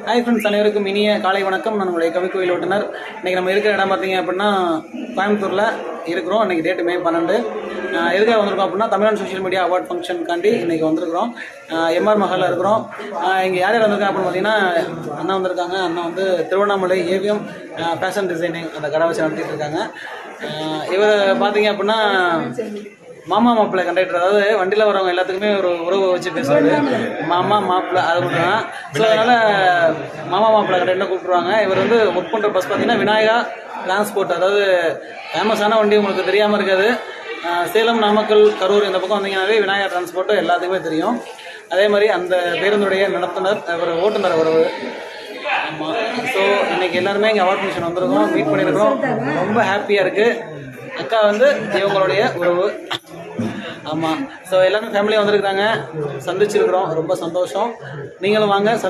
Hi friends, அனைவருக்கும் இனிய காலை வணக்கம். நான் உங்களுடைய கவிக்கோயில் ஓட்டுநர். இன்றைக்கி நம்ம இருக்கிற இடம் பார்த்தீங்க அப்படின்னா கோயம்புத்தூரில் இருக்கிறோம். இன்றைக்கி டேட்டு May 12. எதுக்காக வந்திருக்கோம் அப்படின்னா தமிழ்நாடு சோஷியல் மீடியா அவார்ட் ஃபங்க்ஷனுக்காண்டி இன்றைக்கி வந்திருக்கிறோம். எம்ஆர் மஹாலில் இருக்கிறோம். இங்கே யார் யார் வந்திருக்காங்க அப்படின்னு பார்த்தீங்கன்னா அண்ணா வந்திருக்காங்க. அண்ணா வந்து திருவண்ணாமலை ஏவிஎம் ஃபேஷன் டிசைனிங் அந்த கடை வச்சு நடத்திட்டு இருக்காங்க. இவர் பார்த்தீங்க அப்படின்னா மாமா மாப்பிள்ளை கண்டக்டர், அதாவது வண்டியில் வரவங்க எல்லாத்துக்குமே ஒரு உறவு வச்சு பேசுவார். மாமா மாப்பிள்ளை அது மட்டும் தான். ஸோ அதனால் மாமா மாப்பிள்ளை கண்டக்டர் கூப்பிட்ருவாங்க. இவர் வந்து ஒர்க் பண்ணுற பஸ் பார்த்தீங்கன்னா விநாயகா டிரான்ஸ்போர்ட், அதாவது ஃபேமஸான வண்டி உங்களுக்கு தெரியாமல் இருக்காது. சேலம், நாமக்கல், கரூர் இந்த பக்கம் வந்தீங்கன்னாவே விநாயகா டிரான்ஸ்போர்ட்டு எல்லாத்துக்குமே தெரியும். அதே மாதிரி அந்த பேருந்துடைய நடத்துனர் அவர் ஓட்டுநர் அவர். ஆமாம். ஸோ இன்றைக்கி எல்லாருமே இங்கே அவார்ட் ஃபங்க்ஷன் வந்திருக்கோம், மீட் பண்ணியிருக்கோம். ரொம்ப ஹாப்பியாக இருக்குது. அக்கா வந்து இவங்களுடைய உறவு. ஆமாம். ஸோ எல்லாமே ஃபேமிலியாக வந்திருக்கிறாங்க, சந்திச்சிருக்கிறோம். ரொம்ப சந்தோஷம். நீங்களும் வாங்க.